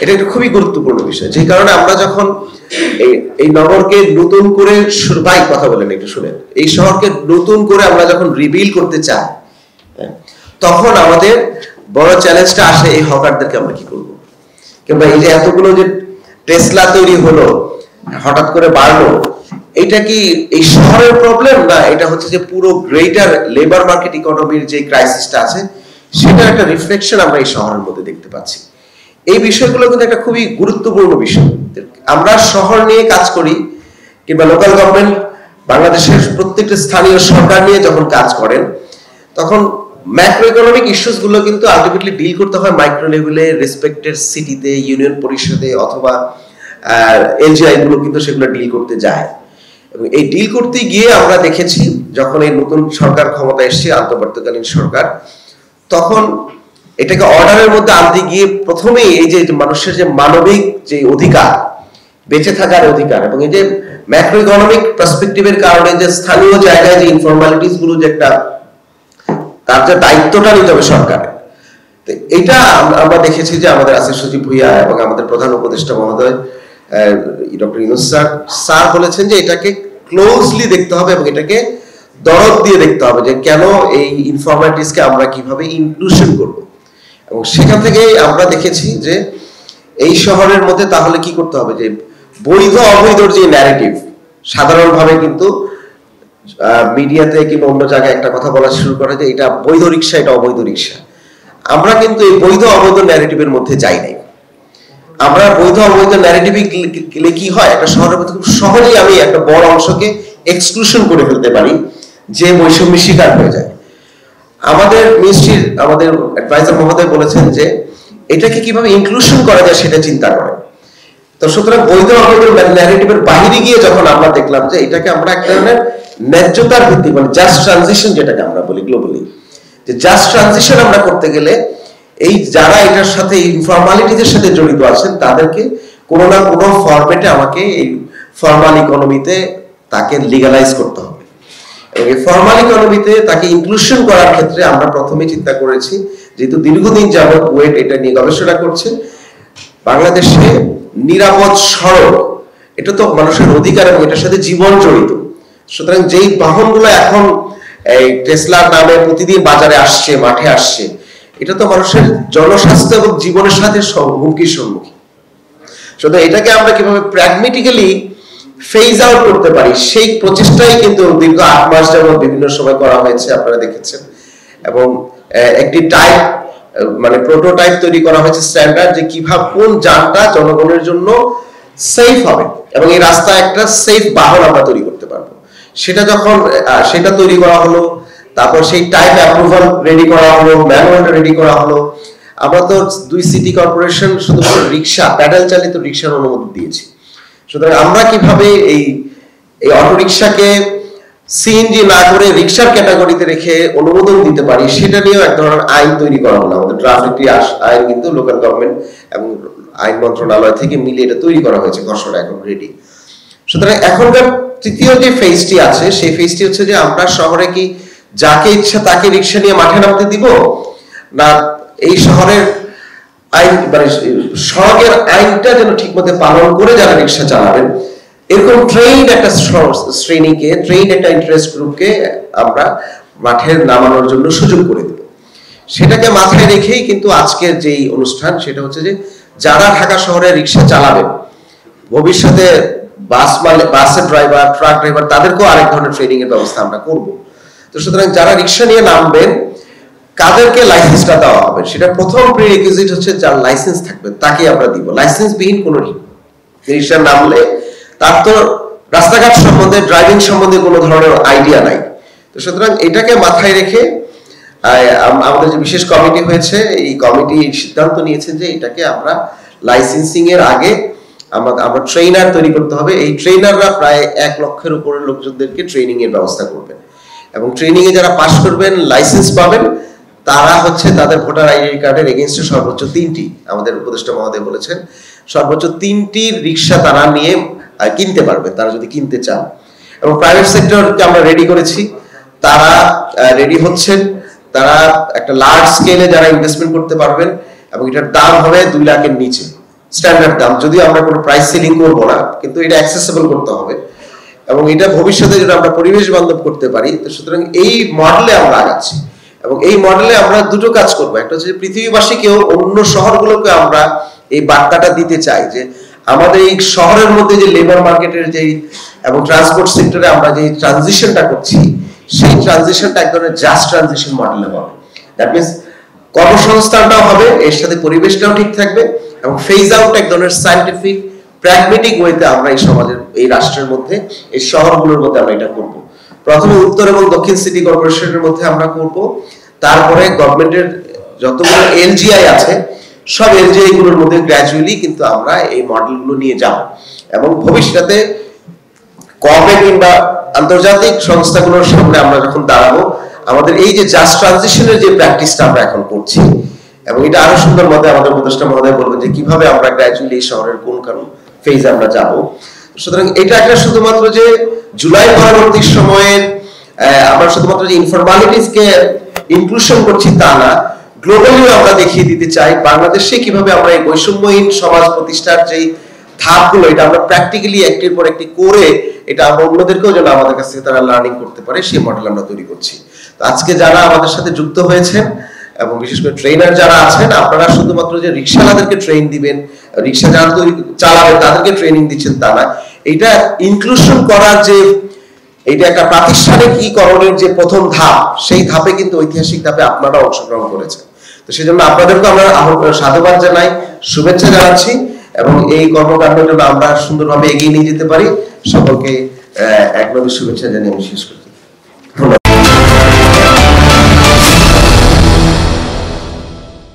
এটা একটা খুবই গুরুত্বপূর্ণ বিষয়, যে কারণে আমরা যখন এই নগরকে নতুন করে ভাই কথা বলেন একটু শুনেন, এই শহরকে নতুন করে আমরা যখন রিবিল করতে চাই, তখন আমাদের বড় চ্যালেঞ্জটা আসে এই হকারদেরকে আমরা কি করব, কিংবা এই যে এতগুলো যে টেসলা তৈরি হলো হঠাৎ করে বাড়লো, এটা কি এই শহরের প্রবলেম, না এটা হচ্ছে যে পুরো গ্রেটার লেবার মার্কেট ইকোনমির যে ক্রাইসিসটা আছে সেটার একটা রিফ্লেকশন আমরা এই শহরের মধ্যে দেখতে পাচ্ছি। এই বিষয়গুলো কিন্তু একটা খুবই গুরুত্বপূর্ণ বিষয়। আমরা শহর নিয়ে কাজ করি কিংবা লোকাল গভর্নমেন্ট বাংলাদেশের প্রত্যেকটা স্থানীয় সরকার নিয়ে যখন কাজ করেন, তখন ম্যাক্রো ইকোনমিক ইস্যুস গুলো কিন্তু আলটিমেটলি ডিল করতে হয় মাইক্রো লেভেলে, রেসপেক্টেড সিটিতে, ইউনিয়ন পরিষদে অথবা এলজিআই গুলো কিন্তু সেগুলো ডিল করতে যায়। এবং এই ডিল করতে গিয়ে আমরা দেখেছি যখন এই নতুন সরকার ক্ষমতা এসেছে, আন্তর্বর্তীকালীন সরকার, তখন এটাকে অর্ডারের মধ্যে আনতে গিয়ে প্রথমেই এই যে মানুষের যে মানবিক যে অধিকার, বেঁচে থাকার অধিকার, এবং এই যে ম্যাক্রো ইকোনমিক পার্সপেক্টিভের কারণে যে স্থানীয় জায়গায় যে ইনফরমালিটিস গুলো যে একটা তার যে দায়িত্বটা নিতে হবে সরকার, এটা আমরা দেখেছি যে আমাদের আসিফ সজীব ভুইয়া এবং আমাদের প্রধান উপদেষ্টা মহোদয় ডক্টর ইউনূস স্যার বলেছেন যে এটাকে ক্লোজলি দেখতে হবে এবং এটাকে দরদ দিয়ে দেখতে হবে যে কেন এই ইনফরমালিটিসকে আমরা কিভাবে ইনক্লুশন করব। এবং সেখান থেকে আমরা দেখেছি যে এই শহরের মধ্যে তাহলে কি করতে হবে, যে বৈধ অবৈধর যে ন্যারেটিভ, সাধারণভাবে কিন্তু মিডিয়াতে কিংবা অন্য জায়গায় একটা কথা বলা শুরু করে যে এটা বৈধ রিক্সা, এটা অবৈধ রিক্সা। আমরা কিন্তু এই বৈধ অবৈধ ন্যারেটিভের মধ্যে যাই নাই। আমরা বৈধ অবৈধ ন্যারেটিভে গেলে কি হয়, একটা শহরের মধ্যে খুব সহজেই আমি একটা বড় অংশকে এক্সক্লুশন করে ফেলতে পারি, যে বৈষম্যের শিকার হয়ে যায়। আমাদের মিনিস্ট্রির আমাদের অ্যাডভাইজার মহোদয় বলেছেন যে এটাকে কিভাবে ইনক্লুশন করা যায় সেটা চিন্তা করেন। তো সুতরাং বৈধ অবৈধ ন্যারেটিভের বাইরে গিয়ে যখন আমরা দেখলাম যে এটাকে আমরা এক ধরনের ন্যায্যতার ভিত্তি, মানে জাস্ট ট্রানজিশন যেটাকে আমরা বলি গ্লোবালি, যে জাস্ট ট্রানজিশন আমরা করতে গেলে এই যারা এটার সাথে ইনফরমালিটিদের সাথে জড়িত আছেন তাদেরকে কোনো না কোনো ফরম্যাটে আমাকে এই ফর্মাল ইকোনমিতে তাকে লিগালাইজ করতে হবে। এবং এই ফর্মাল ইকোনমিতে তাকে ইনক্লুশন করার ক্ষেত্রে আমরা প্রথমে চিন্তা করেছি, যেহেতু দীর্ঘদিন যাবত কুয়েট এটা নিয়ে গবেষণা করছে, বাংলাদেশে নিরাপদ সড়ক এটা তো মানুষের অধিকার এবং এটার সাথে জীবন জড়িত। সুতরাং যেই বাহনগুলো এখন এই টেসলার নামে প্রতিদিন বাজারে আসছে, মাঠে আসছে, এটা তো মানুষের জনস্বাস্থ্য এবং জীবনের সাথে হুমকির সম্মুখীন। সুতরাং এটাকে আমরা কিভাবে প্র্যাগমেটিক্যালি ফেজ আউট করতে পারি সেই প্রচেষ্টাই কিন্তু দীর্ঘ 8 মাস যাবত বিভিন্ন সময় করা হয়েছে, আপনারা দেখেছেন। এবং একটি টাইপ মানে প্রোটোটাইপ তৈরি করা হয়েছে, স্ট্যান্ডার্ড, যে কিভাবে কোন যানটা জনগণের জন্য সেফ হবে এবং এই রাস্তায় একটা সেফ বাহন আমরা তৈরি করতে পারবো। সেটা যখন সেটা তৈরি করা হলো, তারপর সেই টাইপ অ্যাপ্রুভাল রেডি করা হলো, ম্যানুয়ালটা রেডি করা হলো। আমরা তো 2 সিটি কর্পোরেশন শুধু রিক্সা, প্যাডেল চালিত রিক্সার অনুমতি দিয়েছি। সুতরাং আমরা কিভাবে এই অটো রিক্সাকে সিএনজি না করে রিক্সার ক্যাটাগরিতে রেখে অনুমোদন দিতে পারি, সেটা নিয়েও এক ধরনের আইন তৈরি করা হলো। আমাদের ড্রাফট একটি আইন কিন্তু লোকাল গভর্নমেন্ট এবং আইন মন্ত্রণালয় থেকে মিলে এটা তৈরি করা হয়েছে, খসড়া এখন রেডি। সুতরাং এখনকার তৃতীয় যে ফেজটি আছে সেই ফেজটি হচ্ছে যে আমরা শহরে কি যাকে ইচ্ছা তাকে রিক্সা নিয়ে মাঠে নামতে দিব, না এই শহরের আইন মানে সড়কের আইনটা যেন ঠিকমতো পালন করে যারা রিক্সা চালাবেন এরকম ট্রেইন একটা শ্রেণীকে, ট্রেইন একটা ইন্টারেস্ট গ্রুপকে আমরা মাঠে নামানোর জন্য সুযোগ করে দেব। সেটাকে মাথায় রেখেই কিন্তু আজকের যেই অনুষ্ঠান সেটা হচ্ছে যে যারা ঢাকা শহরে রিক্সা চালাবেন, ভবিষ্যতে বাসের ড্রাইভার, ট্রাক ড্রাইভার, তাদেরকেও আরেক ধরনের ট্রেনিং এর ব্যবস্থা আমরা করব। তো সুতরাং যারা রিক্সা নিয়ে নামবেন কাদেরকে লাইসেন্সটা দেওয়া হবে, সেটা প্রথম প্রিরিকুইজিট হচ্ছে যার লাইসেন্স থাকবে তাকে আমরা দিব। লাইসেন্সবিহীন কোনো রিক্সা নামলে তার তো রাস্তাঘাট সম্বন্ধে, ড্রাইভিং সম্বন্ধে কোনো ধরনের আইডিয়া নাই। তো সুতরাং এটাকে মাথায় রেখে আমাদের যে বিশেষ কমিটি হয়েছে, এই কমিটি সিদ্ধান্ত নিয়েছেন যে এটাকে আমরা লাইসেন্সিং এর আগে আমরা ট্রেনার তৈরি করতে হবে। এই ট্রেনাররা প্রায় 1 লক্ষের উপরে লোকজনদেরকে ট্রেনিং এর ব্যবস্থা করবেন এবং ট্রেনিং এ যারা পাস করবেন, লাইসেন্স পাবেন, তারা হচ্ছে তাদের ভোটার আইডি কার্ডের এগেইনস্টে সর্বোচ্চ 3টি, আমাদের উপদেষ্টা মহোদয় বলেছেন সর্বোচ্চ 3টি রিক্সা তারা নিয়ে কিনতে পারবে, তারা যদি কিনতে চান। এবং প্রাইভেট সেক্টরকে আমরা রেডি করেছি, তারা রেডি হচ্ছেন, তারা একটা লার্জ স্কেলে যারা ইনভেস্টমেন্ট করতে পারবেন এবং এটার দাম হবে 2 লাখের নিচে। স্ট্যান্ডার্ড দাম, যদিও আমরা কোনো প্রাইস সেলিং করবো না, কিন্তু এটা অ্যাক্সেসিবল করতে হবে এবং এটা ভবিষ্যতে যদি আমরা পরিবেশ বান্ধব করতে পারি। তো সুতরাং এই মডেলে আমরা আগাচ্ছি এবং এই মডেলে আমরা দুটো কাজ করবো। একটা হচ্ছে পৃথিবীবাসীকেও, অন্য শহরগুলোকে আমরা এই বার্তাটা দিতে চাই যে আমাদের এই শহরের মধ্যে যে লেবার মার্কেটের যেই এবং ট্রান্সপোর্ট সেক্টরে আমরা যে ট্রানজিশনটা করছি, সেই ট্রানজিশনটা এক ধরনের জাস্ট ট্রানজিশন মডেলে হবে। দ্যাট মিনস কর্মসংস্থানটাও হবে, এর সাথে পরিবেশটাও ঠিক থাকবে এবং ফেজ আউট এক ধরনের সায়েন্টিফিক প্র্যাগমেটিক ওয়েতে আমরা এই সমাজের, এই রাষ্ট্রের মধ্যে, এই শহরগুলোর মধ্যে আমরা এটা করব। প্রথমে উত্তর এবং দক্ষিণ সিটি কর্পোরেশনের মধ্যে আমরা করব, তারপরে গভর্নমেন্টের যতগুলো এলজিআই আছে সব এলজিআই গুলোর মধ্যে গ্র্যাজুয়ালি কিন্তু আমরা এই মডেলগুলো নিয়ে যাব এবং ভবিষ্যতে কর্পোরেট কিংবা আন্তর্জাতিক সংস্থাগুলোর সামনে আমরা যখন দাঁড়াবো, আমাদের এই যে জাস্ট ট্রানজিশনের যে প্র্যাকটিসটা আমরা এখন করছি এবং এটা আরো সুন্দর মতে আমাদের উপদেষ্টা মহোদয় বলবেন যে কিভাবে আমরা গ্র্যাজুয়ালি এই শহরের কোন কোন ফেজে আমরা যাব। সুতরাং এটা একটা শুধুমাত্র যে জুলাই পরবর্তী সময়ের আমরা শুধুমাত্র যে ইনফরমালিটিসকে ইনক্লুশন করছি তা না, গ্লোবালিও আমরা দেখিয়ে দিতে চাই বাংলাদেশে কিভাবে আমরা এই বৈষম্যহীন সমাজ প্রতিষ্ঠার যেই ধাপগুলো, এটা আমরা প্র্যাকটিক্যালি একটির পর একটি করে এটা আমরা অন্যদেরকেও যেন আমাদের কাছ থেকে তারা লার্নিং করতে পারে, সেই মডেল আমরা তৈরি করছি। তো আজকে যারা আমাদের সাথে যুক্ত হয়েছেন এবং বিশেষ করে ট্রেনার যারা আছেন, আপনারা শুধুমাত্র যে রিক্সাওয়ালাদেরকে ট্রেন দিবেন, রিক্সা যারা চালাবে তাদেরকে ট্রেনিং দিচ্ছেন তা না, এটা ইনক্লুশন করার যে এটা একটা প্রাতিষ্ঠানিকীকরণের যে প্রথম ধাপ, সেই ধাপে কিন্তু ঐতিহাসিক ধাপে আপনারা অংশগ্রহণ করেছেন। তো সেজন্য আপনাদেরকে আমরা সাধুবাদ জানাই, শুভেচ্ছা জানাচ্ছি এবং এই কর্মকাণ্ডটা আমরা সুন্দরভাবে এগিয়ে নিয়ে যেতে পারি। সকলকে এক নবীর শুভেচ্ছা জানিয়ে আমি শেষ করি।